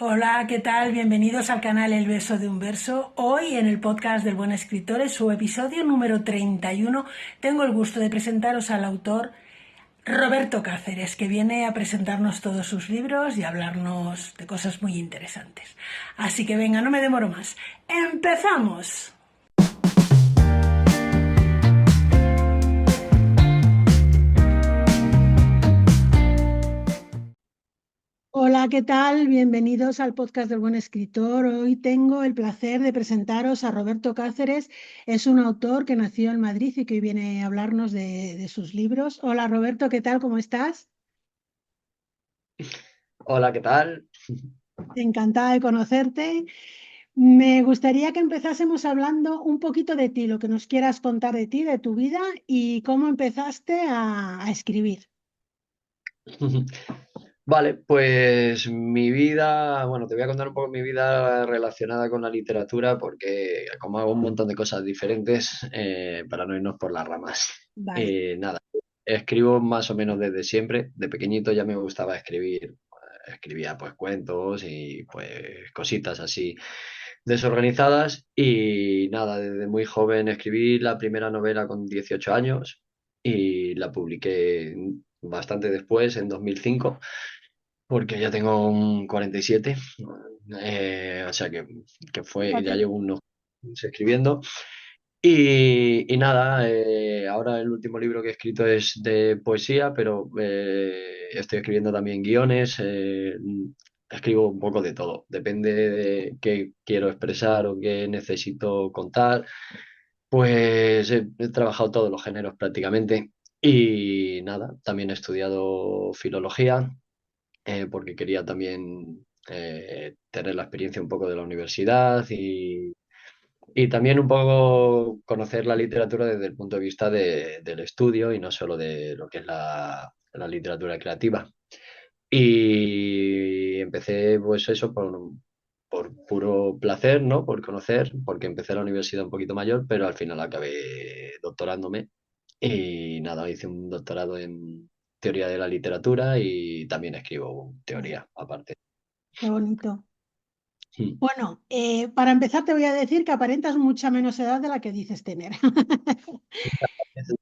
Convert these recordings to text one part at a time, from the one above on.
Hola, ¿qué tal? Bienvenidos al canal El Verso de un Verso. Hoy en el podcast del Buen Escritor, en su episodio número 31, tengo el gusto de presentaros al autor Roberto Cáceres, que viene a presentarnos todos sus libros y a hablarnos de cosas muy interesantes. Así que venga, no me demoro más. ¡Empezamos! Hola, ¿qué tal? Bienvenidos al podcast del Buen Escritor. Hoy tengo el placer de presentaros a Roberto Cáceres. Es un autor que nació en Madrid y que hoy viene a hablarnos de sus libros. Hola, Roberto, ¿qué tal? ¿Cómo estás? Hola, ¿qué tal? Encantada de conocerte. Me gustaría que empezásemos hablando un poquito de ti, lo que nos quieras contar de ti, de tu vida y cómo empezaste a escribir. Vale, pues mi vida, bueno, te voy a contar un poco mi vida relacionada con la literatura porque como hago un montón de cosas diferentes, para no irnos por las ramas. Vale. Nada, escribo más o menos desde siempre. De pequeñito ya me gustaba escribir. Escribía pues cuentos y pues cositas así desorganizadas y nada, desde muy joven escribí la primera novela con 18 años y la publiqué bastante después, en 2005, porque ya tengo un 47, o sea que fue, ya Fíjate. llevo unos años escribiendo. Y nada, ahora el último libro que he escrito es de poesía, pero estoy escribiendo también guiones, escribo un poco de todo, depende de qué quiero expresar o qué necesito contar, pues he trabajado todos los géneros prácticamente. Y nada, también he estudiado filología, porque quería también tener la experiencia un poco de la universidad y también un poco conocer la literatura desde el punto de vista del estudio y no solo de lo que es la literatura creativa. Y empecé pues eso por puro placer, ¿no? Por conocer, porque empecé la universidad un poquito mayor, pero al final acabé doctorándome y nada, hice un doctorado en teoría de la literatura y también escribo teoría aparte. Qué bonito. Bueno, para empezar te voy a decir que aparentas mucha menos edad de la que dices tener.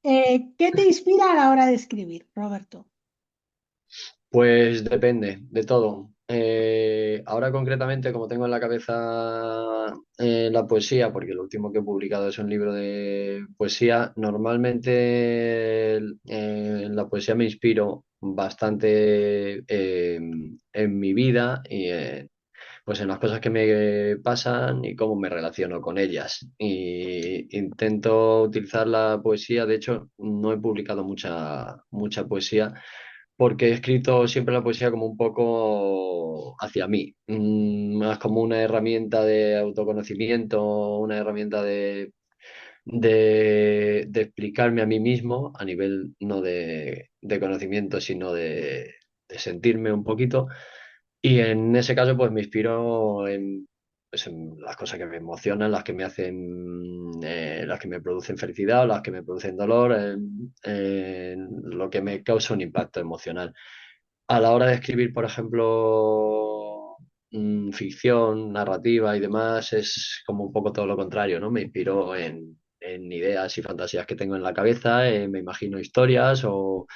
¿Qué te inspira a la hora de escribir, Roberto? Pues depende de todo. Ahora concretamente, como tengo en la cabeza la poesía, porque lo último que he publicado es un libro de poesía, normalmente en la poesía me inspiro bastante en mi vida y pues en las cosas que me pasan y cómo me relaciono con ellas. Y intento utilizar la poesía, de hecho, no he publicado mucha poesía porque he escrito siempre la poesía como un poco hacia mí, más como una herramienta de autoconocimiento, una herramienta de explicarme a mí mismo a nivel no de conocimiento, sino de sentirme un poquito. Y en ese caso, pues me inspiro pues, en las cosas que me emocionan, las que me hacen, las que me producen felicidad o las que me producen dolor, en lo que me causa un impacto emocional. A la hora de escribir, por ejemplo, ficción, narrativa y demás, es como un poco todo lo contrario, ¿no? Me inspiro en ideas y fantasías que tengo en la cabeza, me imagino historias o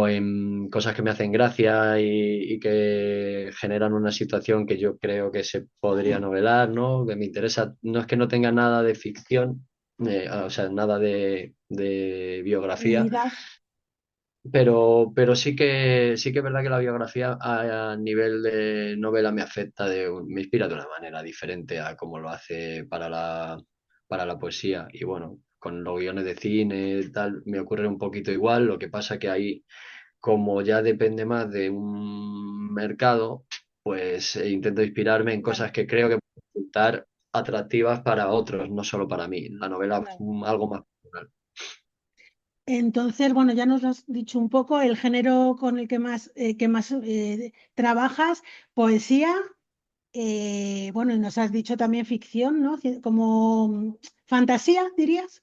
en cosas que me hacen gracia y que generan una situación que yo creo que se podría novelar, ¿no? Que me interesa, no es que no tenga nada de ficción, o sea, nada de biografía, Realidad. pero sí que es verdad que la biografía a nivel de novela me afecta, me inspira de una manera diferente a como lo hace para la poesía. Y bueno, con los guiones de cine y tal, me ocurre un poquito igual, lo que pasa que ahí, como ya depende más de un mercado, pues intento inspirarme en Claro, cosas que creo que pueden resultar atractivas para otros, no solo para mí. La novela es claro. algo más personal. Entonces, bueno, ya nos lo has dicho un poco, el género con el que más trabajas, poesía, bueno, y nos has dicho también ficción, ¿no? Como fantasía, dirías.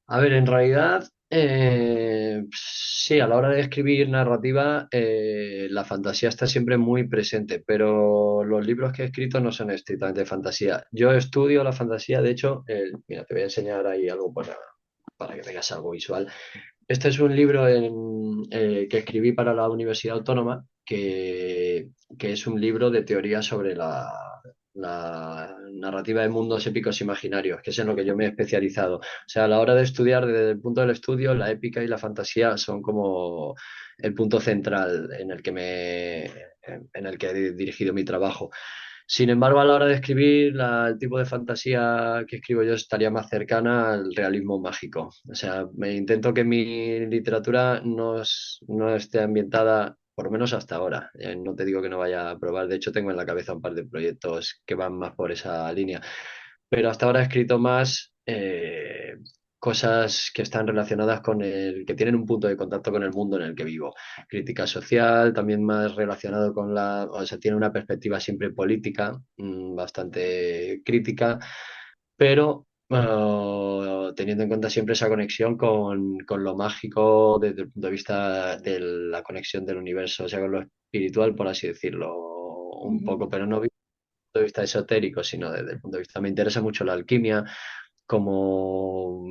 A ver, en realidad. Sí, a la hora de escribir narrativa, la fantasía está siempre muy presente, pero los libros que he escrito no son estrictamente fantasía. Yo estudio la fantasía, de hecho, mira, te voy a enseñar ahí algo para que tengas algo visual. Este es un libro que escribí para la Universidad Autónoma, que es un libro de teoría sobre la narrativa de mundos épicos imaginarios, que es en lo que yo me he especializado. O sea, a la hora de estudiar, desde el punto del estudio, la épica y la fantasía son como el punto central en el que he dirigido mi trabajo. Sin embargo, a la hora de escribir, el tipo de fantasía que escribo yo estaría más cercana al realismo mágico. O sea, me intento que mi literatura no esté ambientada, por lo menos hasta ahora. No te digo que no vaya a probar, de hecho tengo en la cabeza un par de proyectos que van más por esa línea, pero hasta ahora he escrito más cosas que están relacionadas que tienen un punto de contacto con el mundo en el que vivo. Crítica social, también más relacionado o sea, tiene una perspectiva siempre política, bastante crítica, pero teniendo en cuenta siempre esa conexión con lo mágico desde el punto de vista de la conexión del universo, o sea, con lo espiritual, por así decirlo, un Ujú. poco, pero no punto de vista esotérico, sino desde el punto de vista, me interesa mucho la alquimia como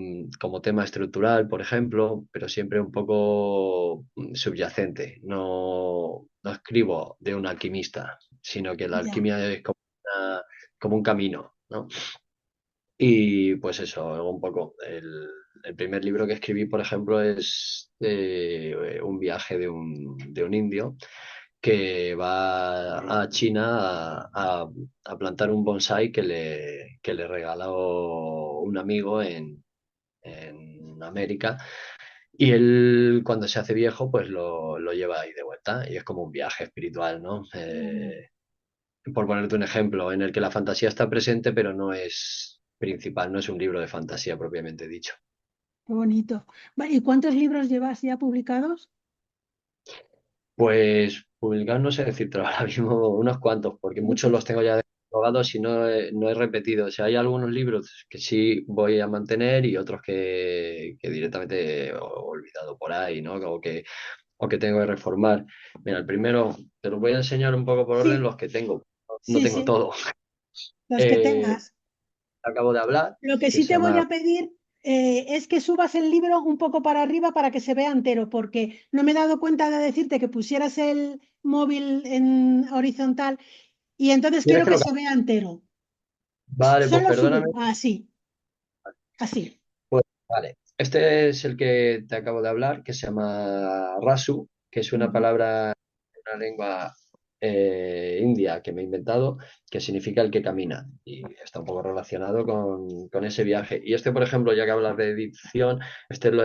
tema estructural, por ejemplo, pero siempre un poco subyacente. No escribo de un alquimista, sino que la Ya. alquimia es como un camino, ¿no? Y pues eso, un poco. El primer libro que escribí, por ejemplo, es un viaje de un indio que va a China a plantar un bonsái que le regaló un amigo en América. Y él, cuando se hace viejo, pues lo lleva ahí de vuelta. Y es como un viaje espiritual, ¿no? Ujú. Por ponerte un ejemplo, en el que la fantasía está presente, pero no es principal, no es un libro de fantasía propiamente dicho. Qué bonito. ¿Y cuántos libros llevas ya publicados? Pues publicar no sé decirte ahora mismo unos cuantos, porque muchos Muchos. los tengo ya catalogados y no he repetido. O sea, hay algunos libros que sí voy a mantener y otros que directamente he olvidado por ahí, ¿no? O que tengo que reformar. Mira, el primero, te lo voy a enseñar un poco por orden Sí, los que tengo. No sí, tengo sí, todo. los que Eh, tengas. acabo de hablar, Lo que que sí se te voy llama. a pedir es que subas el libro un poco para arriba para que se vea entero, porque no me he dado cuenta de decirte que pusieras el móvil en horizontal y entonces ¿Quieres quiero que que lo se cambie? vea entero. Vale, pues Solo perdóname. subir, así, así. Pues vale. Este es el que te acabo de hablar, que se llama Rasu, que es una Ujú. palabra, una lengua india que me he inventado, que significa el que camina. Y está un poco relacionado con ese viaje. Y este, por ejemplo, ya que hablas de edición, este es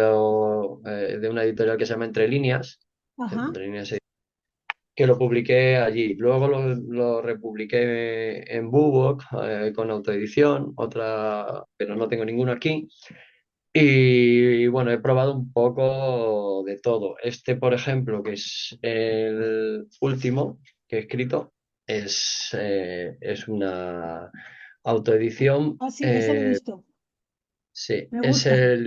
de una editorial que se llama Entre Líneas, Ajá. Entre Líneas, que lo publiqué allí. Luego lo republiqué en BookBook con autoedición, otra, pero no tengo ninguno aquí. Y bueno, he probado un poco de todo. Este, por ejemplo, que es el último que he escrito, es una autoedición. Ah, sí, ese lo he visto. Sí, Me es gusta. el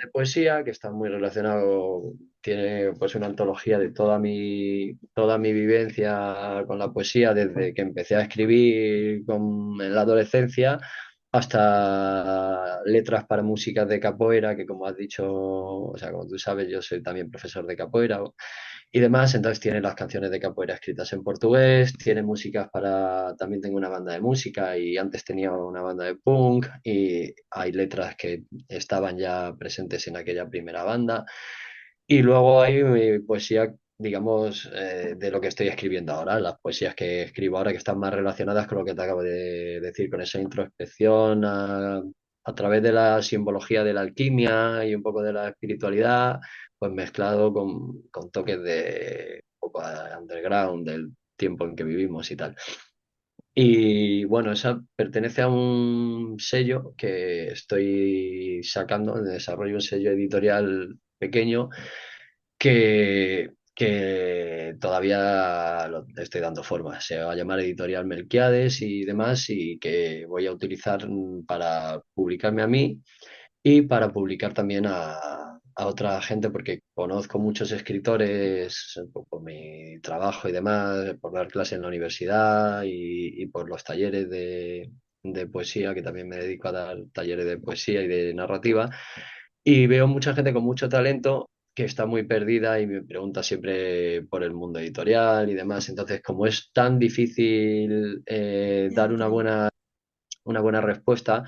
de poesía, que está muy relacionado, tiene pues una antología de toda mi vivencia con la poesía, desde que empecé a escribir en la adolescencia hasta letras para músicas de capoeira, que como has dicho, o sea, como tú sabes, yo soy también profesor de capoeira y demás, entonces tiene las canciones de capoeira escritas en portugués, tiene músicas también tengo una banda de música y antes tenía una banda de punk y hay letras que estaban ya presentes en aquella primera banda y luego hay poesía, digamos, de lo que estoy escribiendo ahora, las poesías que escribo ahora que están más relacionadas con lo que te acabo de decir, con esa introspección a través de la simbología de la alquimia y un poco de la espiritualidad pues mezclado con toques de un poco underground del tiempo en que vivimos y tal. Y bueno, esa pertenece a un sello que estoy sacando, en desarrollo un sello editorial pequeño que todavía lo estoy dando forma. Se va a llamar Editorial Melquiades y demás y que voy a utilizar para publicarme a mí y para publicar también a otra gente porque conozco muchos escritores por mi trabajo y demás, por dar clase en la universidad y por los talleres de poesía, que también me dedico a dar talleres de poesía y de narrativa. Y veo mucha gente con mucho talento que está muy perdida y me pregunta siempre por el mundo editorial y demás. Entonces, como es tan difícil Ya dar entiendo. una buena respuesta,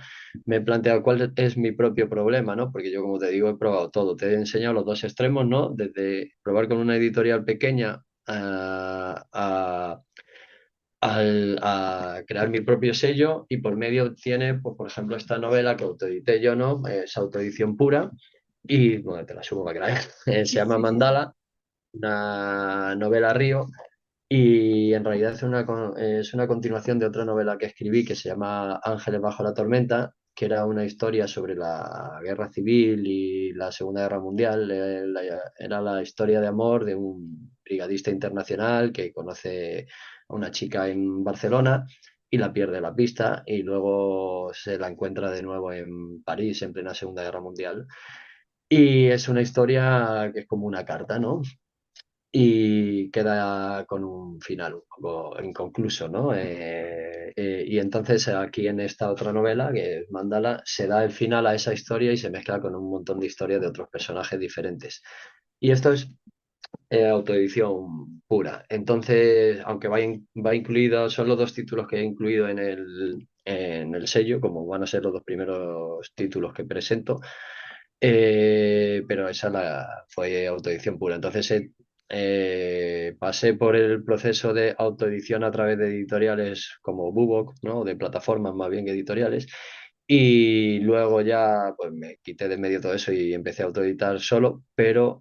me he planteado cuál es mi propio problema, ¿no? Porque yo, como te digo, he probado todo. Te he enseñado los dos extremos, ¿no? Desde probar con una editorial pequeña a crear mi propio sello y por medio tiene, pues, por ejemplo, esta novela que autoedité yo, ¿no? Es autoedición pura y, bueno, te la subo para que la veas. Se Sí, llama sí, sí. Mandala, una novela río y en realidad es una continuación de otra novela que escribí que se llama Ángeles bajo la tormenta, que era una historia sobre la guerra civil y la Segunda Guerra Mundial. Era la historia de amor de un brigadista internacional que conoce a una chica en Barcelona y la pierde la pista y luego se la encuentra de nuevo en París en plena Segunda Guerra Mundial. Y es una historia que es como una carta, ¿no? Y queda con un final un poco inconcluso, ¿no? Y entonces aquí en esta otra novela, que es Mandala, se da el final a esa historia y se mezcla con un montón de historias de otros personajes diferentes. Y esto es autoedición pura. Entonces, aunque va incluido, son los dos títulos que he incluido en el sello, como van a ser los dos primeros títulos que presento, pero fue autoedición pura. Entonces, pasé por el proceso de autoedición a través de editoriales como Bubok, ¿no? De plataformas más bien que editoriales. Y luego ya pues me quité de en medio todo eso y empecé a autoeditar solo, pero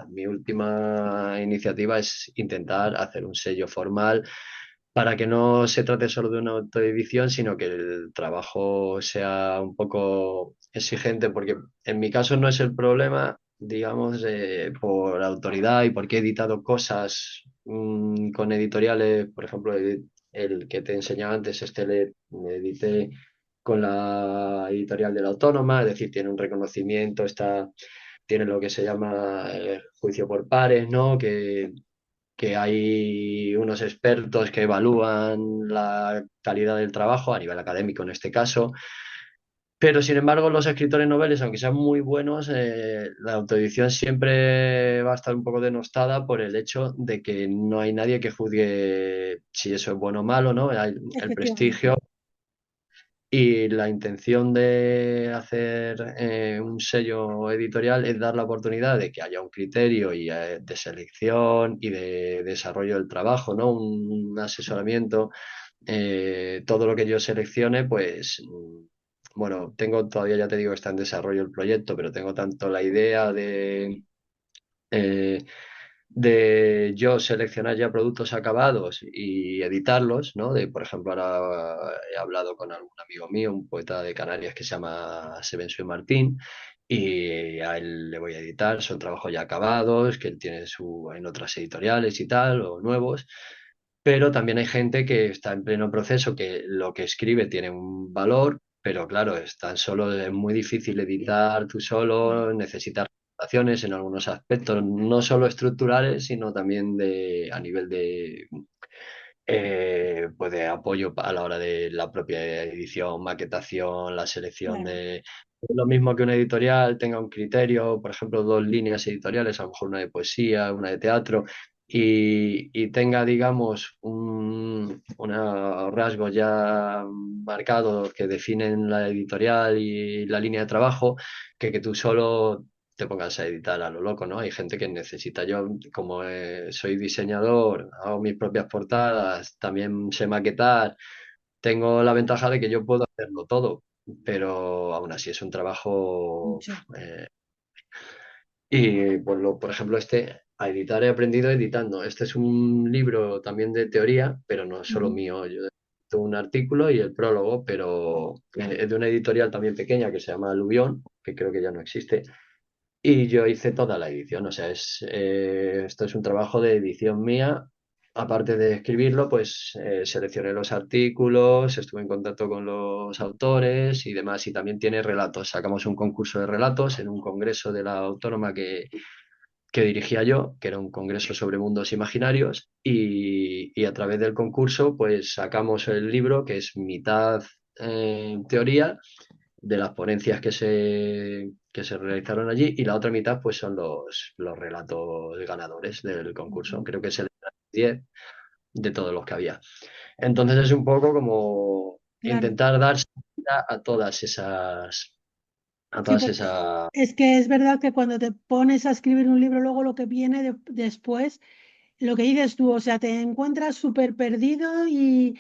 mi última iniciativa es intentar hacer un sello formal para que no se trate solo de una autoedición, sino que el trabajo sea un poco exigente, porque en mi caso no es el problema, digamos, por autoridad y porque he editado cosas con editoriales, por ejemplo, el que te enseñaba antes, le edité con la editorial de la Autónoma, es decir, tiene un reconocimiento, tiene lo que se llama juicio por pares, ¿no? Que hay unos expertos que evalúan la calidad del trabajo a nivel académico en este caso, pero sin embargo los escritores noveles, aunque sean muy buenos, la autoedición siempre va a estar un poco denostada por el hecho de que no hay nadie que juzgue si eso es bueno o malo, ¿no? El Efectivamente. prestigio y la intención de hacer un sello editorial es dar la oportunidad de que haya un criterio de selección y de desarrollo del trabajo, ¿no? Un asesoramiento. Todo lo que yo seleccione, pues, bueno, tengo todavía, ya te digo, está en desarrollo el proyecto, pero tengo tanto la idea eh, de yo seleccionar ya productos acabados y editarlos, ¿no? De, por ejemplo, ahora he hablado con algún amigo mío, un poeta de Canarias que se llama Sebensui Martín, y a él le voy a editar, son trabajos ya acabados, que él tiene en otras editoriales y tal, o nuevos. Pero también hay gente que está en pleno proceso, que lo que escribe tiene un valor, pero claro, es muy difícil editar tú solo, necesitas adaptaciones en algunos aspectos, no solo estructurales, sino también a nivel pues de apoyo a la hora de la propia edición, maquetación, la selección Claro. de... Lo mismo que una editorial tenga un criterio, por ejemplo, dos líneas editoriales, a lo mejor una de poesía, una de teatro, y tenga, digamos, unos rasgos ya marcados que definen la editorial y la línea de trabajo, que tú solo te pongas a editar a lo loco, ¿no? Hay gente que necesita, yo como soy diseñador, hago mis propias portadas, también sé maquetar, tengo la ventaja de que yo puedo hacerlo todo, pero aún así es un trabajo. Mucho. Y por ejemplo, a editar he aprendido editando. Este es un libro también de teoría, pero no es solo Ujú. mío. Yo tengo un artículo y el prólogo, pero es de una editorial también pequeña que se llama Aluvión, que creo que ya no existe. Y yo hice toda la edición, o sea, esto es un trabajo de edición mía aparte de escribirlo, pues seleccioné los artículos, estuve en contacto con los autores y demás. Y también tiene relatos. Sacamos un concurso de relatos en un congreso de la Autónoma que dirigía yo, que era un congreso sobre mundos imaginarios. Y a través del concurso, pues sacamos el libro, que es mitad teoría de las ponencias que se realizaron allí, y la otra mitad pues son los relatos ganadores del concurso. Ujú. Creo que se le 10 de todos los que había. Entonces es un poco como Claro. intentar dar salida a todas esas, a Sí, todas porque esas. es que es verdad que cuando te pones a escribir un libro, luego lo que viene después, lo que dices tú, o sea, te encuentras súper perdido y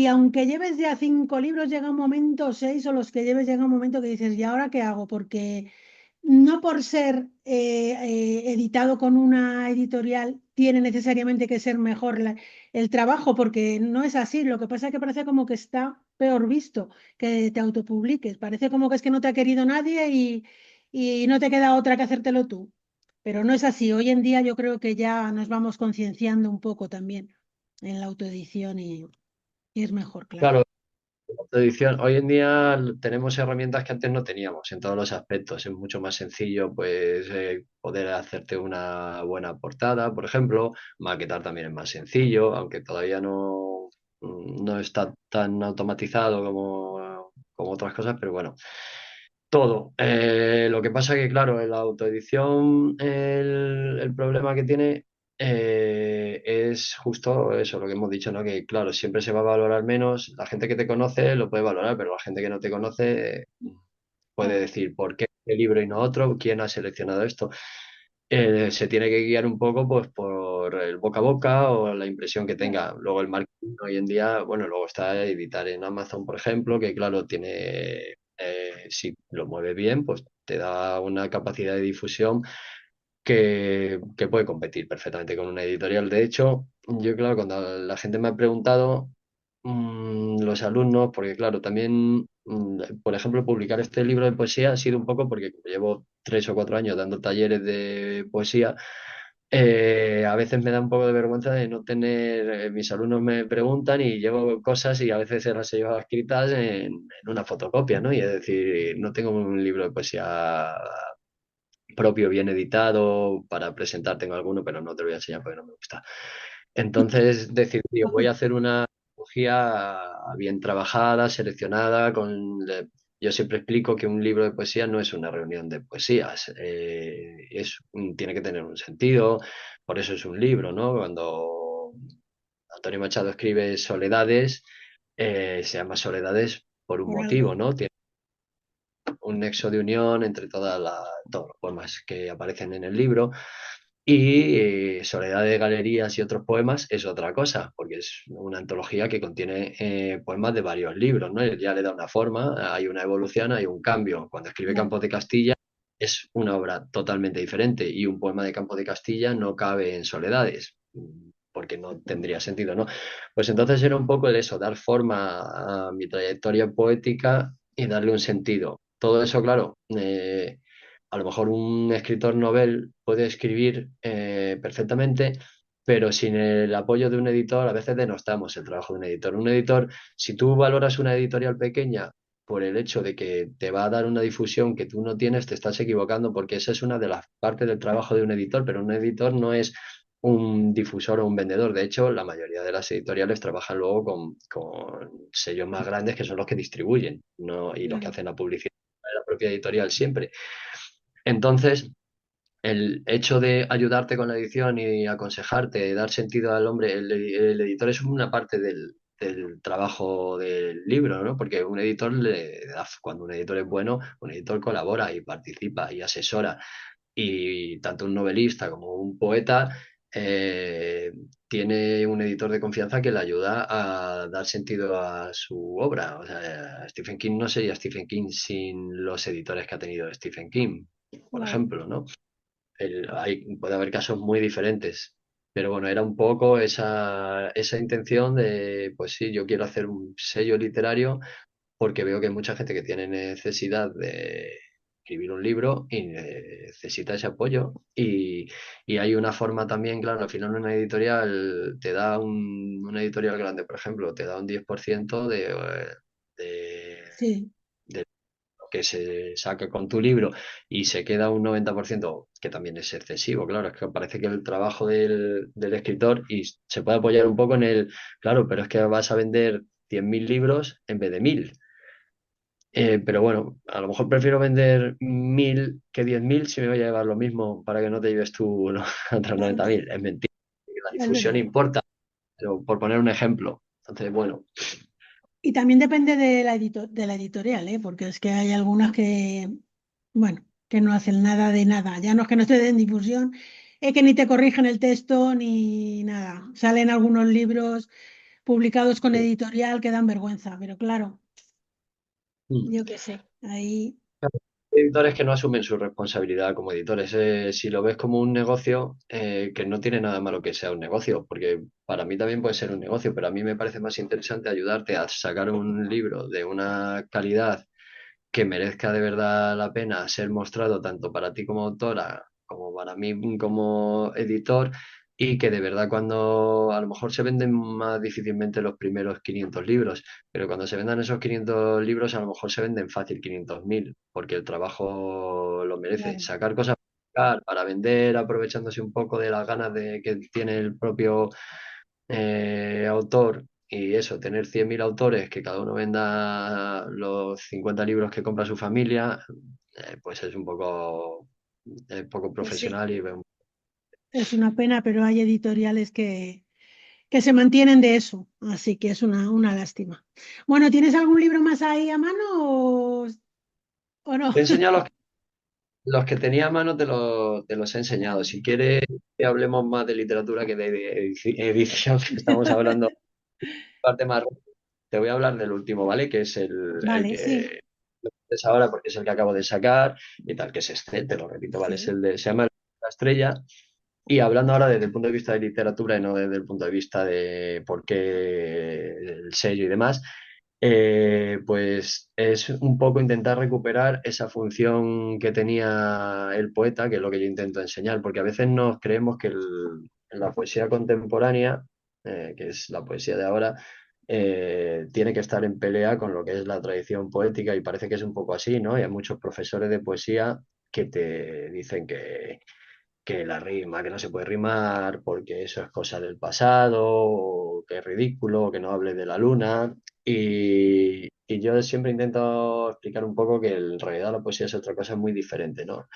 aunque lleves ya 5 libros, llega un momento, 6 o los que lleves, llega un momento que dices, ¿y ahora qué hago? Porque no por ser editado con una editorial tiene necesariamente que ser mejor el trabajo, porque no es así. Lo que pasa es que parece como que está peor visto que te autopubliques. Parece como que es que no te ha querido nadie y no te queda otra que hacértelo tú. Pero no es así. Hoy en día yo creo que ya nos vamos concienciando un poco también en la autoedición y es mejor, claro. Claro, la edición, hoy en día tenemos herramientas que antes no teníamos en todos los aspectos. Es mucho más sencillo pues poder hacerte una buena portada, por ejemplo. Maquetar también es más sencillo, aunque todavía no está tan automatizado como otras cosas, pero bueno. Todo. Lo que pasa que, claro, en la autoedición el problema que tiene es justo eso, lo que hemos dicho, ¿no? Que, claro, siempre se va a valorar menos. La gente que te conoce lo puede valorar, pero la gente que no te conoce puede Claro, decir, ¿por qué este libro y no otro? ¿Quién ha seleccionado esto? Se tiene que guiar un poco pues por el boca a boca o la impresión que claro, tenga. Luego el marketing hoy en día, bueno, luego está editar en Amazon, por ejemplo, que claro, tiene, si lo mueve bien, pues te da una capacidad de difusión que puede competir perfectamente con una editorial. De hecho, yo, claro, cuando la gente me ha preguntado, los alumnos, porque claro, también, por ejemplo, publicar este libro de poesía ha sido un poco porque como llevo 3 o 4 años dando talleres de poesía, a veces me da un poco de vergüenza de no tener, mis alumnos me preguntan y llevo cosas y a veces se las he llevado escritas en una fotocopia, ¿no? Y es decir, no tengo un libro de poesía propio, bien editado, para presentar tengo alguno, pero no te lo voy a enseñar porque no me gusta. Entonces decidí, voy a hacer una metodología bien trabajada, seleccionada, yo siempre explico que un libro de poesía no es una reunión de poesías, tiene que tener un sentido, por eso es un libro, ¿no? Cuando Antonio Machado escribe Soledades, se llama Soledades por un por algo. motivo, ¿no? Un nexo de unión entre todos los poemas que aparecen en el libro. Y Soledad de Galerías y otros poemas es otra cosa, porque es una antología que contiene poemas de varios libros, ¿no? Ya le da una forma, hay una evolución, hay un cambio. Cuando escribe Claro, Campos de Castilla es una obra totalmente diferente y un poema de Campos de Castilla no cabe en Soledades, porque no tendría sentido, ¿no? Pues entonces era un poco el eso, dar forma a mi trayectoria poética y darle un sentido. Todo eso, claro, a lo mejor un escritor novel puede escribir perfectamente, pero sin el apoyo de un editor, a veces denostamos el trabajo de un editor. Un editor, si tú valoras una editorial pequeña por el hecho de que te va a dar una difusión que tú no tienes, te estás equivocando, porque esa es una de las partes del trabajo de un editor, pero un editor no es un difusor o un vendedor. De hecho, la mayoría de las editoriales trabajan luego con sellos más grandes que son los que distribuyen, ¿no? Y los que claro. hacen la publicidad de la propia editorial siempre. Entonces, el hecho de ayudarte con la edición y aconsejarte, dar sentido al hombre, el editor es una parte del trabajo del libro, ¿no? Porque un editor cuando un editor es bueno, un editor colabora y participa y asesora. Y tanto un novelista como un poeta eh, tiene un editor de confianza que le ayuda a dar sentido a su obra. O sea, Stephen King no sería Stephen King sin los editores que ha tenido Stephen King, por Claro. ejemplo, ¿no? Puede haber casos muy diferentes. Pero bueno, era un poco esa intención de, pues sí, yo quiero hacer un sello literario porque veo que hay mucha gente que tiene necesidad escribir un libro y necesita ese apoyo. Y hay una forma también, claro, al final una editorial te da una editorial grande, por ejemplo, te da un 10% de, Sí, de lo que se saque con tu libro y se queda un 90%, que también es excesivo, claro, es que parece que el trabajo del escritor y se puede apoyar un poco en el, claro, pero es que vas a vender 100.000 libros en vez de 1.000. Pero bueno, a lo mejor prefiero vender 1.000 que 10.000 si me voy a llevar lo mismo para que no te lleves tú los otros claro, 90.000. Es mentira. La es difusión verdad. importa, pero por poner un ejemplo. Entonces, bueno, Y también depende de de la editorial, ¿eh? Porque es que hay algunas que, bueno, que no hacen nada de nada. Ya no es que no te den difusión, es que ni te corrigen el texto ni nada. Salen algunos libros publicados con sí. editorial que dan vergüenza, pero claro, Mm. yo qué sé, ahí, Hay editores que no asumen su responsabilidad como editores. Si lo ves como un negocio, que no tiene nada malo que sea un negocio, porque para mí también puede ser un negocio, pero a mí me parece más interesante ayudarte a sacar un libro de una calidad que merezca de verdad la pena ser mostrado tanto para ti como autora como para mí como editor y que de verdad cuando a lo mejor se venden más difícilmente los primeros 500 libros, pero cuando se vendan esos 500 libros a lo mejor se venden fácil 500.000 porque el trabajo lo merece. claro, Sacar cosas para vender aprovechándose un poco de las ganas de que tiene el propio autor y eso, tener 100.000 autores, que cada uno venda los 50 libros que compra su familia, pues es un poco pues sí, profesional y es una pena, pero hay editoriales que se mantienen de eso, así que es una lástima. Bueno, ¿tienes algún libro más ahí a mano o no? te he enseñado los que tenía a mano, te los he enseñado. Vale, Si quieres que hablemos más de literatura que de edición, que estamos hablando parte más, te voy a hablar del último, ¿vale? Que es el vale, sí, que es ahora porque es el que acabo de sacar y tal, que es este, te lo repito, ¿vale? sí. Se llama La Estrella. Y hablando ahora desde el punto de vista de literatura y no desde el punto de vista de por qué el sello y demás, pues es un poco intentar recuperar esa función que tenía el poeta, que es lo que yo intento enseñar, porque a veces nos creemos que en la poesía contemporánea, que es la poesía de ahora, tiene que estar en pelea con lo que es la tradición poética y parece que es un poco así, ¿no? Y hay muchos profesores de poesía que te dicen que la rima, que no se puede rimar porque eso es cosa del pasado, o que es ridículo, o que no hable de la luna. Y yo siempre intento explicar un poco que en realidad la poesía es otra cosa muy diferente, ¿no?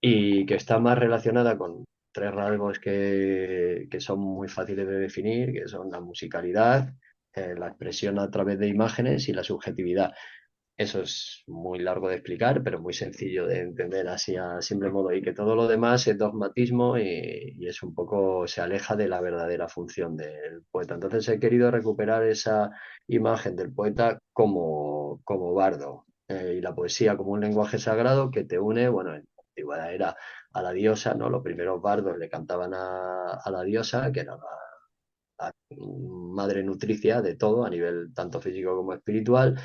Y que está más relacionada con tres rasgos que son muy fáciles de definir, que son la musicalidad, la expresión a través de imágenes y la subjetividad. Eso es muy largo de explicar, pero muy sencillo de entender así a simple modo. Y que todo lo demás es dogmatismo y es un poco, se aleja de la verdadera función del poeta. Entonces he querido recuperar esa imagen del poeta como bardo y la poesía como un lenguaje sagrado que te une, bueno, en la antigüedad era a la diosa, ¿no? Los primeros bardos le cantaban a la diosa, que era la madre nutricia de todo a nivel tanto físico como espiritual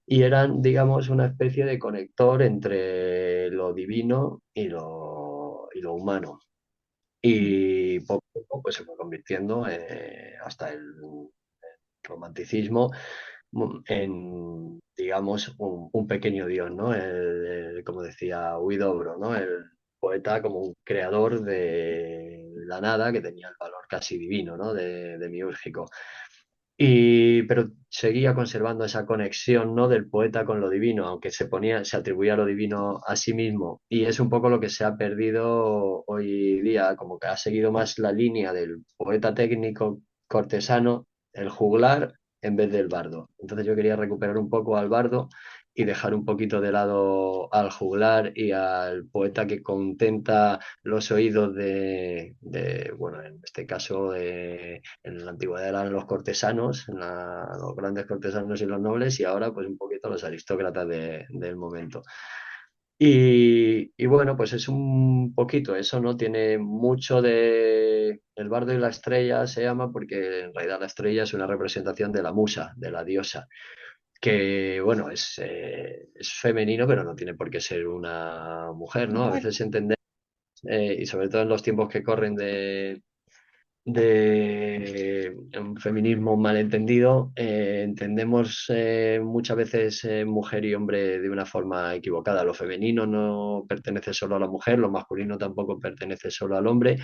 y eran, digamos, una especie de conector entre lo divino y lo humano. Mm, Y poco a poco pues, se fue convirtiendo hasta el romanticismo en, digamos, un pequeño dios, ¿no? Como decía Huidobro, ¿no? El poeta como un creador de la nada que tenía el valor casi divino, ¿no? Demiúrgico. Pero seguía conservando esa conexión, ¿no? Del poeta con lo divino, aunque se atribuía lo divino a sí mismo. Y es un poco lo que se ha perdido hoy día, como que ha seguido más la línea del poeta técnico cortesano, el juglar, en vez del bardo. Entonces yo quería recuperar un poco al bardo y dejar un poquito de lado al juglar y al poeta que contenta los oídos bueno, en este caso, en la antigüedad eran los cortesanos, los grandes cortesanos y los nobles, y ahora pues un poquito los aristócratas del momento. Y bueno, pues es un poquito eso, ¿no? Tiene mucho de... El bardo y la estrella se llama porque en realidad la estrella es una representación de la musa, de la diosa. que bueno, es femenino, pero no tiene por qué ser una mujer, ¿no? A Mujer. veces entender, y sobre todo en los tiempos que corren de un feminismo malentendido, entendemos muchas veces mujer y hombre de una forma equivocada. Lo femenino no pertenece solo a la mujer, lo masculino tampoco pertenece solo al hombre.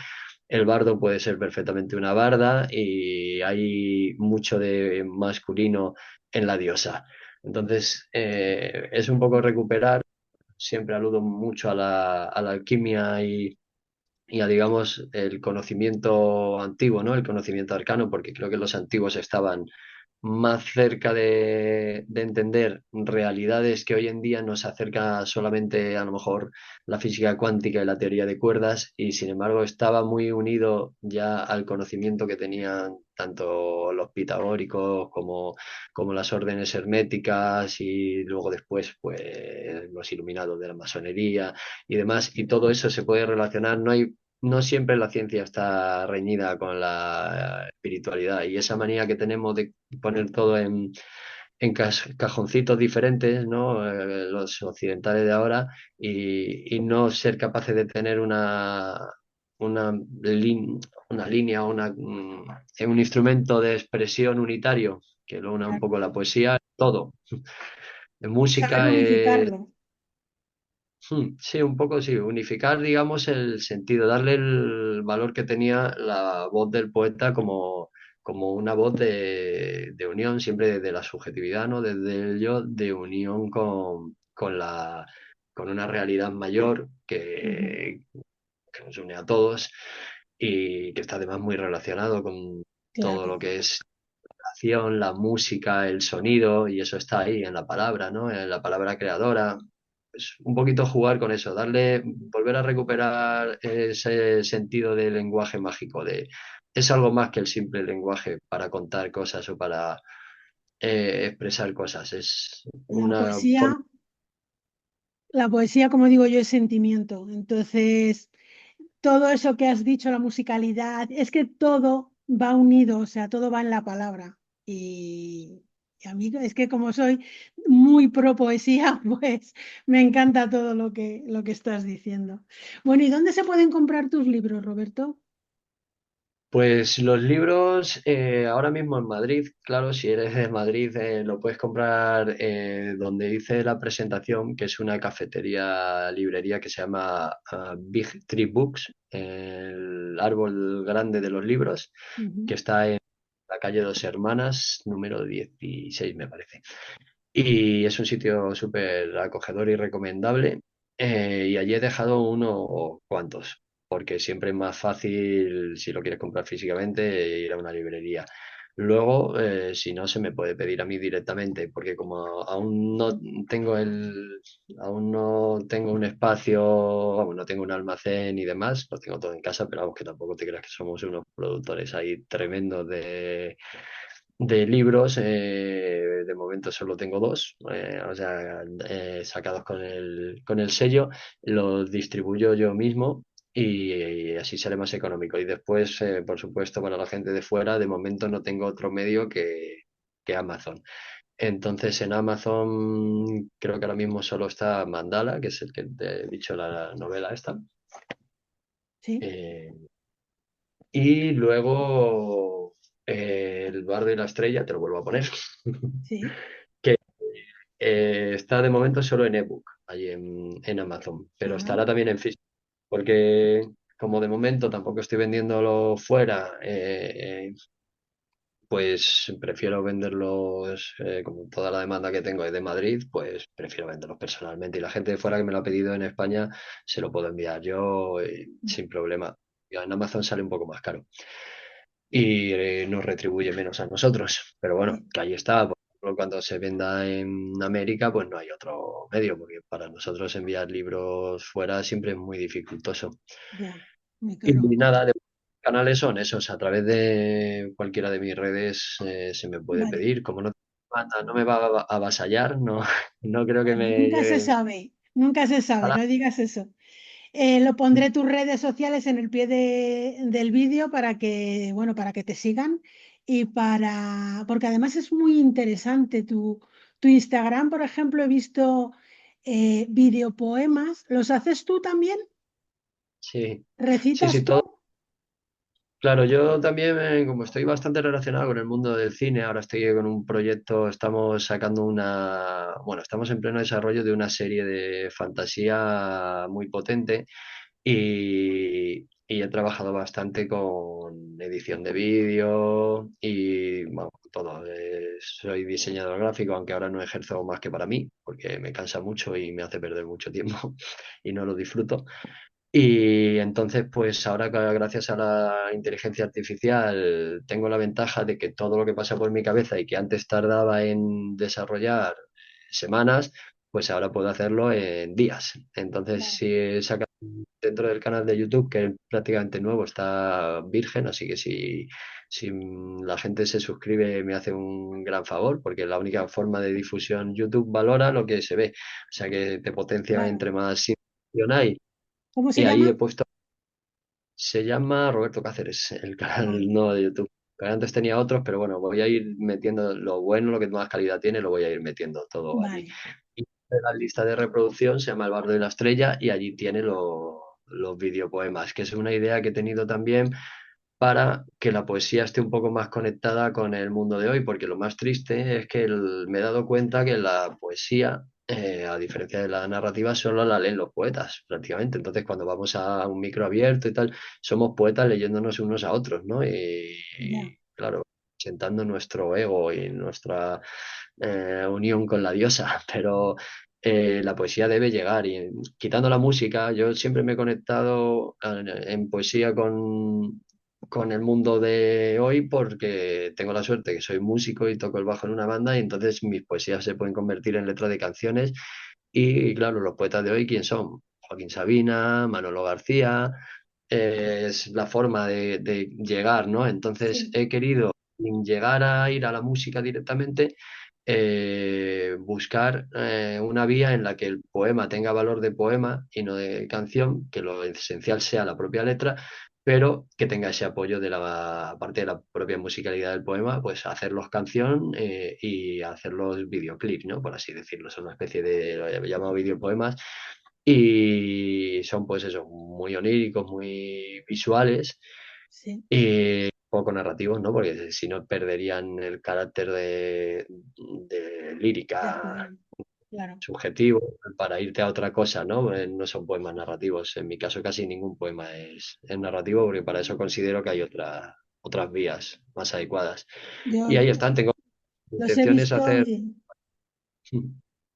El bardo puede ser perfectamente una barda y hay mucho de masculino en la diosa. Entonces, es un poco recuperar, siempre aludo mucho a la alquimia y a, digamos, el conocimiento antiguo, ¿no? El conocimiento arcano, porque creo que los antiguos estaban más cerca de entender realidades que hoy en día nos acerca solamente a lo mejor la física cuántica y la teoría de cuerdas, y sin embargo estaba muy unido ya al conocimiento que tenían tanto los pitagóricos como las órdenes herméticas y luego después pues los iluminados de la masonería y demás, y todo eso se puede relacionar, no siempre la ciencia está reñida con la espiritualidad, y esa manía que tenemos de poner todo en cajoncitos diferentes, ¿no? Los occidentales de ahora, y no ser capaces de tener una, una línea, un instrumento de expresión unitario que lo una un Claro. poco la poesía, todo. En Saber música, unificarlo. sí, un poco sí, unificar, digamos, el sentido, darle el valor que tenía la voz del poeta como una voz de unión, siempre desde la subjetividad, ¿no? Desde el yo, de unión con una realidad mayor Ujú. que nos une a todos y que está además muy relacionado con todo Claro. lo que es la acción, la música, el sonido, y eso está ahí en la palabra, ¿no? En la palabra creadora. Pues un poquito jugar con eso, volver a recuperar ese sentido del lenguaje mágico, es algo más que el simple lenguaje para contar cosas o para expresar cosas, es La una poesía, forma. la poesía, como digo yo, es sentimiento. Entonces, todo eso que has dicho, la musicalidad, es que todo va unido, o sea, todo va en la palabra. Y a mí es que como soy muy pro poesía, pues me encanta todo lo que estás diciendo. Bueno, ¿y dónde se pueden comprar tus libros, Roberto? Pues los libros, ahora mismo en Madrid, claro, si eres de Madrid, lo puedes comprar donde hice la presentación, que es una cafetería, librería que se llama Big Tree Books, el árbol grande de los libros, Ujú. que está en la calle Dos Hermanas, número 16, me parece. Y es un sitio súper acogedor y recomendable. Y allí he dejado unos cuantos, porque siempre es más fácil, si lo quieres comprar físicamente, ir a una librería. Luego, si no, se me puede pedir a mí directamente, porque como aún no tengo un espacio, vamos, no tengo un almacén y demás, lo tengo todo en casa, pero vamos, que tampoco te creas que somos unos productores ahí tremendos de libros. De momento solo tengo dos, o sea, sacados con el sello, los distribuyo yo mismo y así sale más económico. Y después, por supuesto, para la gente de fuera, de momento no tengo otro medio que Amazon. Entonces en Amazon creo que ahora mismo solo está Mandala, que es el que te he dicho, la novela esta. Sí, Eh, y luego El Bardo y la Estrella, te lo vuelvo a poner. sí. que está de momento solo en ebook, allí en Amazon, pero Ajá. estará también en físico, porque como de momento tampoco estoy vendiéndolo fuera, pues prefiero venderlos, como toda la demanda que tengo es de Madrid, pues prefiero venderlos personalmente. Y la gente de fuera que me lo ha pedido en España, se lo puedo enviar yo sin problema. Ya en Amazon sale un poco más caro y nos retribuye menos a nosotros. Pero bueno, Sí, que ahí está. Por ejemplo, cuando se venda en América, pues no hay otro medio, porque para nosotros enviar libros fuera siempre es muy dificultoso. ya, muy Y caro. nada, de canales son esos. A través de cualquiera de mis redes se me puede Vale. pedir. Como no me va a avasallar, no, no creo que Bueno, me llegue. nunca se sabe, Para- no digas eso. Lo pondré tus redes sociales en el pie del vídeo para que, bueno, para que te sigan y porque además es muy interesante tu Instagram, por ejemplo, he visto videopoemas. ¿Los haces tú también? Sí, sí, ¿Recitas sí, tú? todo. Claro, yo también, como estoy bastante relacionado con el mundo del cine, ahora estoy con un proyecto, estamos sacando bueno, estamos en pleno desarrollo de una serie de fantasía muy potente y he trabajado bastante con edición de vídeo y bueno, todo. Soy diseñador gráfico, aunque ahora no ejerzo más que para mí, porque me cansa mucho y me hace perder mucho tiempo y no lo disfruto. Y entonces, pues ahora gracias a la inteligencia artificial tengo la ventaja de que todo lo que pasa por mi cabeza y que antes tardaba en desarrollar semanas, pues ahora puedo hacerlo en días. Entonces, Claro. si saca dentro del canal de YouTube, que es prácticamente nuevo, está virgen, así que si la gente se suscribe me hace un gran favor, porque la única forma de difusión, YouTube valora lo que se ve, o sea que te potencia Claro. entre más información hay. ¿Cómo Y se ahí llama? he puesto, se llama Roberto Cáceres, el canal Vale, nuevo de YouTube. Pero antes tenía otros, pero bueno, voy a ir metiendo lo bueno, lo que más calidad tiene, lo voy a ir metiendo todo allí. vale. Y la lista de reproducción se llama El Bardo y la Estrella y allí tiene los videopoemas, que es una idea que he tenido también para que la poesía esté un poco más conectada con el mundo de hoy, porque lo más triste es que me he dado cuenta que la poesía, a diferencia de la narrativa, solo la leen los poetas, prácticamente. Entonces, cuando vamos a un micro abierto y tal, somos poetas leyéndonos unos a otros, ¿no? Ya, Y, claro, sentando nuestro ego y nuestra unión con la diosa, pero la poesía debe llegar y quitando la música, yo siempre me he conectado en poesía con el mundo de hoy porque tengo la suerte que soy músico y toco el bajo en una banda y entonces mis poesías se pueden convertir en letras de canciones y claro, los poetas de hoy, ¿quién son? Joaquín Sabina, Manolo García, es la forma de llegar, ¿no? Entonces sí, he querido, sin llegar a ir a la música directamente, buscar una vía en la que el poema tenga valor de poema y no de canción, que lo esencial sea la propia letra, pero que tenga ese apoyo de la parte de la propia musicalidad del poema, pues hacerlos canción y hacerlos videoclip, ¿no? Por así decirlo, son una especie de, lo he llamado videopoemas y son pues eso, muy oníricos, muy visuales sí, y poco narrativos, ¿no? Porque si no perderían el carácter de del lírica poema. Claro. subjetivo para irte a otra cosa, ¿no? No son poemas narrativos. En mi caso casi ningún poema es narrativo porque para eso considero que hay otras vías más adecuadas. Yo Y ahí están, tengo los he intenciones visto hacer... y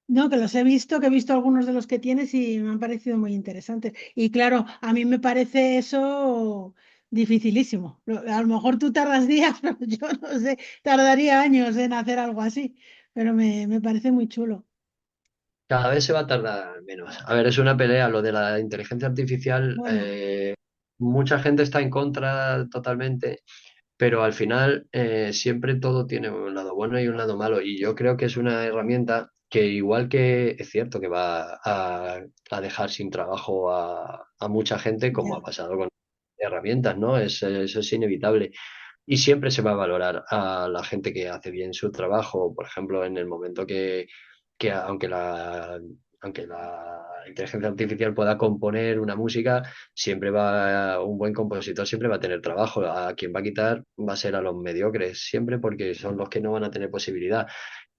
no, que los he visto, que he visto algunos de los que tienes y me han parecido muy interesantes. Y claro, a mí me parece eso dificilísimo. A lo mejor tú tardas días, pero yo no sé, tardaría años en hacer algo así. Pero me parece muy chulo. Cada vez se va a tardar menos. A ver, es una pelea. Lo de la inteligencia artificial, Bueno, mucha gente está en contra totalmente, pero al final siempre todo tiene un lado bueno y un lado malo. Y yo creo que es una herramienta que igual que es cierto que va a dejar sin trabajo a mucha gente, como ha ya, pasado con herramientas, ¿no? Eso es inevitable. Y siempre se va a valorar a la gente que hace bien su trabajo. Por ejemplo, en el momento que aunque la inteligencia artificial pueda componer una música, siempre un buen compositor siempre va a tener trabajo. A quien va a quitar va a ser a los mediocres, siempre porque son los que no van a tener posibilidad.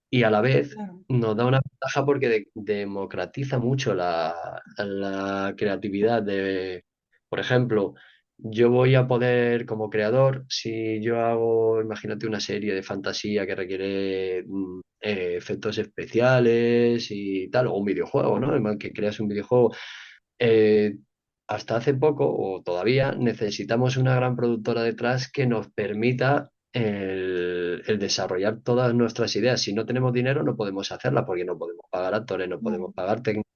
Y a la vez claro, nos da una ventaja porque democratiza mucho la creatividad por ejemplo, yo voy a poder, como creador, si yo hago, imagínate una serie de fantasía que requiere efectos especiales y tal, o un videojuego, ¿no? Además que creas un videojuego, eh, hasta hace poco, o todavía, necesitamos una gran productora detrás que nos permita el desarrollar todas nuestras ideas. Si no tenemos dinero, no podemos hacerla porque no podemos pagar actores, no podemos claro, pagar técnicos.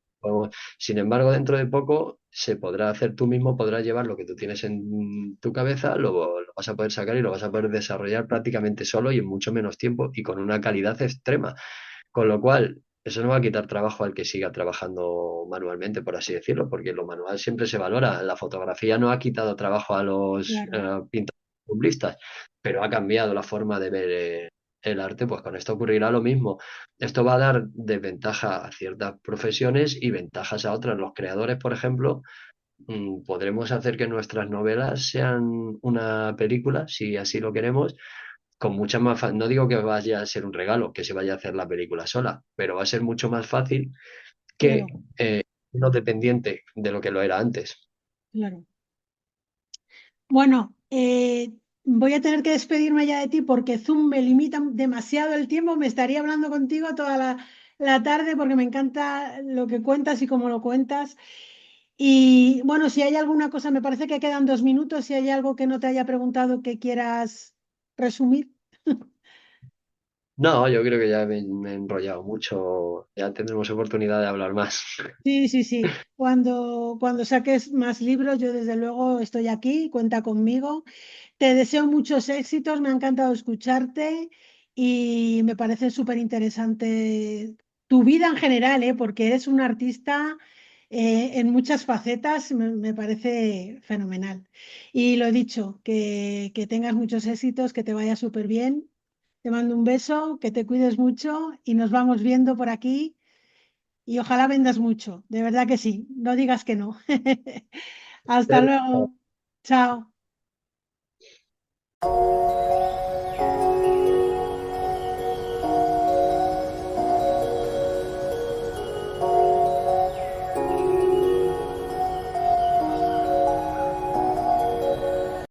Sin embargo, dentro de poco se podrá hacer tú mismo, podrás llevar lo que tú tienes en tu cabeza, lo vas a poder sacar y lo vas a poder desarrollar prácticamente solo y en mucho menos tiempo y con una calidad extrema. Con lo cual, eso no va a quitar trabajo al que siga trabajando manualmente, por así decirlo, porque lo manual siempre se valora. La fotografía no ha quitado trabajo a los claro. pintores publicistas, pero ha cambiado la forma de ver. el arte, pues con esto ocurrirá lo mismo. Esto va a dar desventaja a ciertas profesiones y ventajas a otras. Los creadores, por ejemplo, podremos hacer que nuestras novelas sean una película, si así lo queremos, con mucha más... No digo que vaya a ser un regalo, que se vaya a hacer la película sola, pero va a ser mucho más fácil que Claro, no dependiente de lo que lo era antes. claro. Bueno, voy a tener que despedirme ya de ti porque Zoom me limita demasiado el tiempo. Me estaría hablando contigo toda la tarde porque me encanta lo que cuentas y cómo lo cuentas. Y bueno, si hay alguna cosa, me parece que quedan 2 minutos. Si hay algo que no te haya preguntado que quieras resumir. No, yo creo que ya me he enrollado mucho, ya tendremos oportunidad de hablar más. Sí, sí, sí. Cuando saques más libros, yo desde luego estoy aquí, cuenta conmigo. Te deseo muchos éxitos, me ha encantado escucharte y me parece súper interesante tu vida en general, ¿eh? Porque eres un artista en muchas facetas, me parece fenomenal. Y lo he dicho, que tengas muchos éxitos, que te vaya súper bien. Te mando un beso, que te cuides mucho y nos vamos viendo por aquí y ojalá vendas mucho, de verdad que sí, no digas que no. Hasta luego, chao.